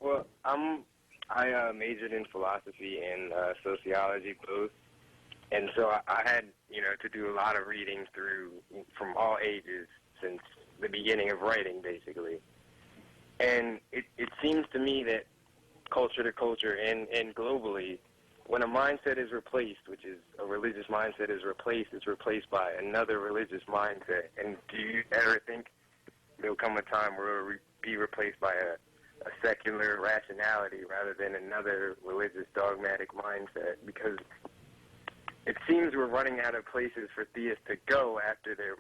Well, I majored in philosophy and sociology both, and so I had, to do a lot of reading from all ages since the beginning of writing, basically. And it seems to me that culture to culture and globally, when a mindset is replaced, which is a religious mindset is replaced, it's replaced by another religious mindset. And do you ever think there'll come a time where it will be replaced by a secular rationality rather than another religious dogmatic mindset? Because it seems we're running out of places for theists to go after their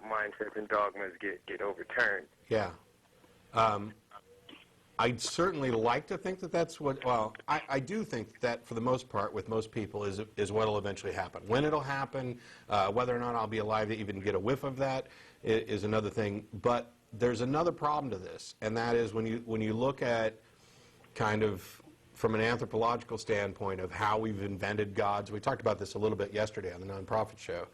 mindsets and dogmas get overturned. Yeah. I'd certainly like to think that that's what, well, I do think that for the most part with most people is what will eventually happen. When it'll happen, whether or not I'll be alive to even get a whiff of that is another thing. But there's another problem to this, and that is when you look at kind of from an anthropological standpoint of how we've invented gods. We talked about this a little bit yesterday on the Nonprofit Show.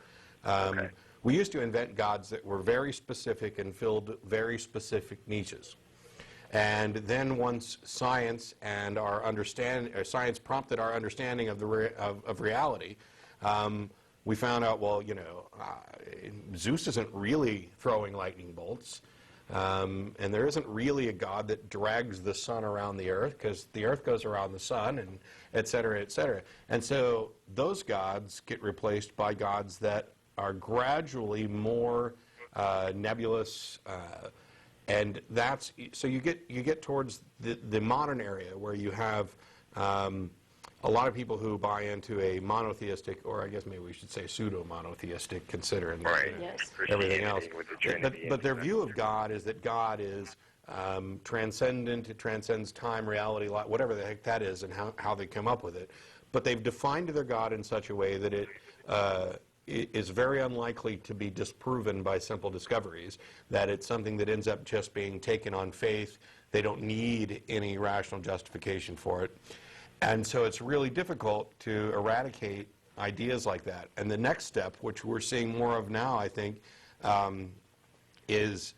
Okay. We used to invent gods that were very specific and filled very specific niches. And then once science and our science prompted our understanding of of reality, we found out, well, Zeus isn't really throwing lightning bolts, and there isn't really a god that drags the sun around the earth, because the earth goes around the sun, and et cetera, et cetera. And so those gods get replaced by gods that are gradually more nebulous. And that's, so you get towards the modern area where you have a lot of people who buy into a monotheistic, or I guess maybe we should say pseudo-monotheistic, considering right. everything else. But their view of God is that God is transcendent, it transcends time, reality, whatever the heck that is, and how they come up with it. But they've defined their God in such a way that it is very unlikely to be disproven by simple discoveries, that it's something that ends up just being taken on faith. They don't need any rational justification for it. And so it's really difficult to eradicate ideas like that. And the next step, which we're seeing more of now, I think, is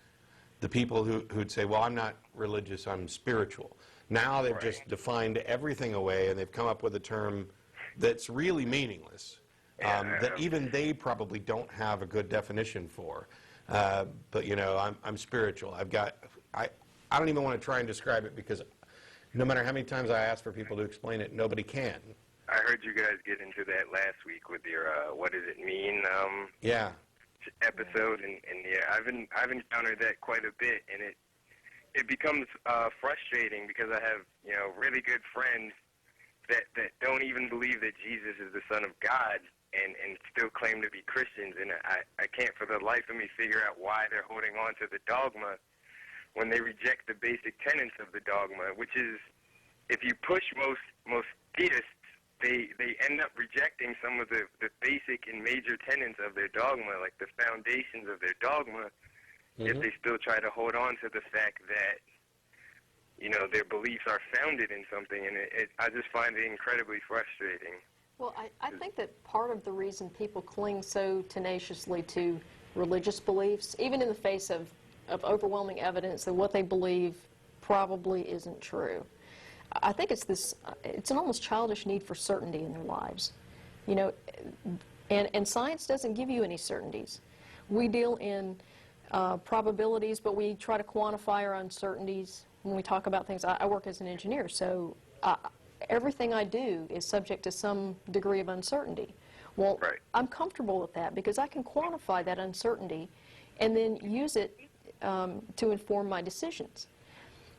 the people who'd say, well, I'm not religious, I'm spiritual. Now they've just defined everything away, and they've come up with a term that's really meaningless. That even they probably don't have a good definition for. But I'm spiritual. I don't even want to try and describe it, because no matter how many times I ask for people to explain it, nobody can. I heard you guys get into that last week with your what does it mean episode, and yeah, I've encountered that quite a bit, and it becomes frustrating, because I have really good friends that don't even believe that Jesus is the Son of God, and still claim to be Christians, and I can't for the life of me figure out why they're holding on to the dogma when they reject the basic tenets of the dogma, which is, if you push most theists, they end up rejecting some of the basic and major tenets of their dogma, like the foundations of their dogma, yet they still try to hold on to the fact that their beliefs are founded in something, and I just find it incredibly frustrating. Well, I think that part of the reason people cling so tenaciously to religious beliefs, even in the face of overwhelming evidence that what they believe probably isn't true, I think it's an almost childish need for certainty in their lives. And science doesn't give you any certainties. We deal in probabilities, but we try to quantify our uncertainties when we talk about things. I work as an engineer, so everything I do is subject to some degree of uncertainty. Well, right. I'm comfortable with that because I can quantify that uncertainty and then use it to inform my decisions.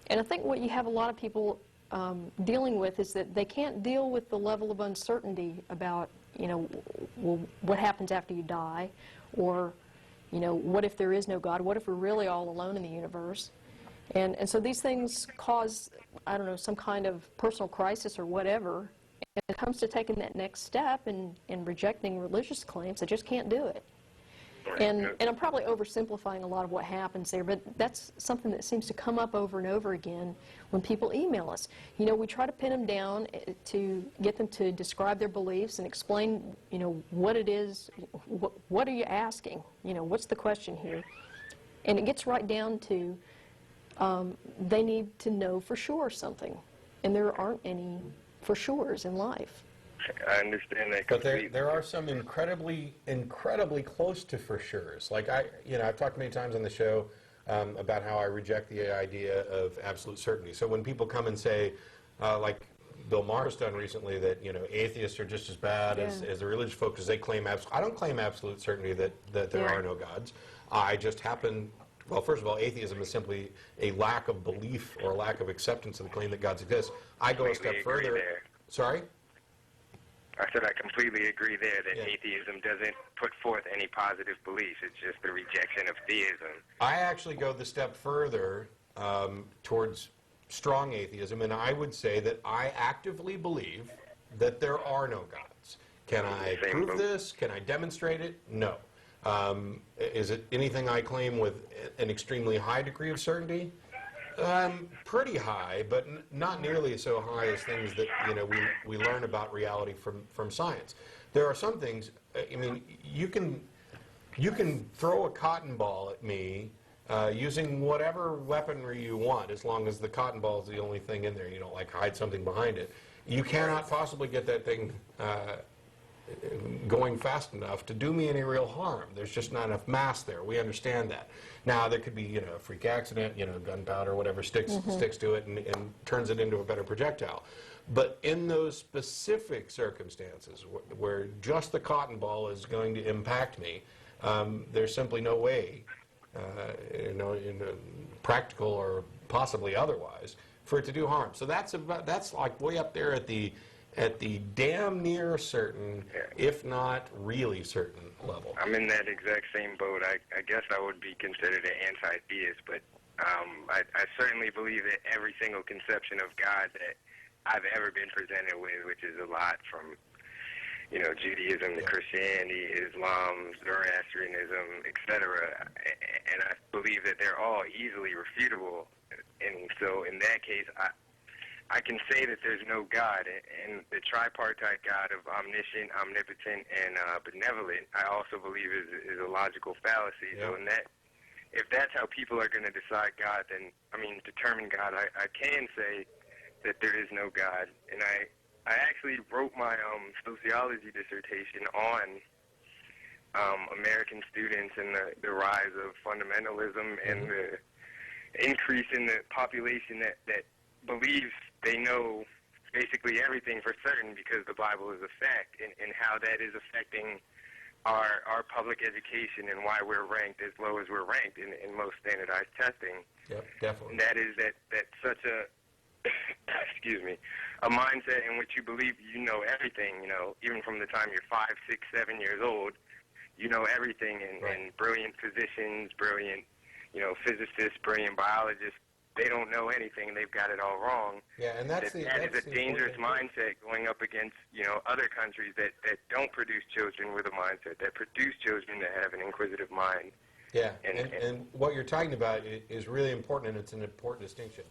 And I think what you have a lot of people dealing with is that they can't deal with the level of uncertainty about, well, what happens after you die, or, what if there is no God? What if we're really all alone in the universe? And so these things cause, I don't know, some kind of personal crisis or whatever. And it comes to taking that next step and rejecting religious claims. I just can't do it. And I'm probably oversimplifying a lot of what happens there, but that's something that seems to come up over and over again when people email us. We try to pin them down to get them to describe their beliefs and explain, what it is, what are you asking? What's the question here? And it gets right down to, they need to know for sure something, and there aren't any for sures in life. I understand that But completely. there are some incredibly close to for sure's. Like I've talked many times on the show about how I reject the idea of absolute certainty. So when people come and say, like Bill Maher's done recently, that atheists are just as bad as the religious folks, because they claim I don't claim absolute certainty that there are no gods. I just happen. Well, first of all, atheism is simply a lack of belief or a lack of acceptance of the claim that gods exist. I go a step further. There. Sorry? I said I completely agree there that atheism doesn't put forth any positive beliefs. It's just the rejection of theism. I actually go the step further towards strong atheism, and I would say that I actively believe that there are no gods. Can I prove this? Can I demonstrate it? No. Is it anything I claim with an extremely high degree of certainty? Pretty high, but not nearly so high as things that we learn about reality from science. There are some things. I mean, you can throw a cotton ball at me using whatever weaponry you want, as long as the cotton ball is the only thing in there. You don't hide something behind it. You cannot possibly get that thing going fast enough to do me any real harm. There's just not enough mass there. We understand that. Now, there could be, a freak accident, gunpowder, whatever sticks to it and turns it into a better projectile. But in those specific circumstances where just the cotton ball is going to impact me, there's simply no way, practical or possibly otherwise, for it to do harm. So that's like way up there at the damn near certain, if not really certain level. I'm in that exact same boat. I guess I would be considered an anti-theist, but I certainly believe that every single conception of God that I've ever been presented with, which is a lot from, Judaism to Christianity, Islam, Zoroastrianism, etc., and I believe that they're all easily refutable. And so in that case, I can say that there's no God, and the tripartite God of omniscient, omnipotent, and benevolent, I also believe is a logical fallacy. Yeah. So if that's how people are going to decide God, then, determine God, I can say that there is no God. And I actually wrote my sociology dissertation on American students and the rise of fundamentalism and the increase in the population that believes they know basically everything for certain because the Bible is a fact, and how that is affecting our public education and why we're ranked as low as we're ranked in most standardized testing. Yep, definitely. And that is that such a excuse me, a mindset in which you believe you know everything, even from the time you're 5, 6, 7 years old, you know everything, and brilliant physicians, brilliant, physicists, brilliant biologists, they don't know anything. They've got it all wrong. Yeah, and that is a dangerous mindset going up against other countries that don't produce children with a mindset, that produce children that have an inquisitive mind. Yeah, and what you're talking about is really important, and it's an important distinction.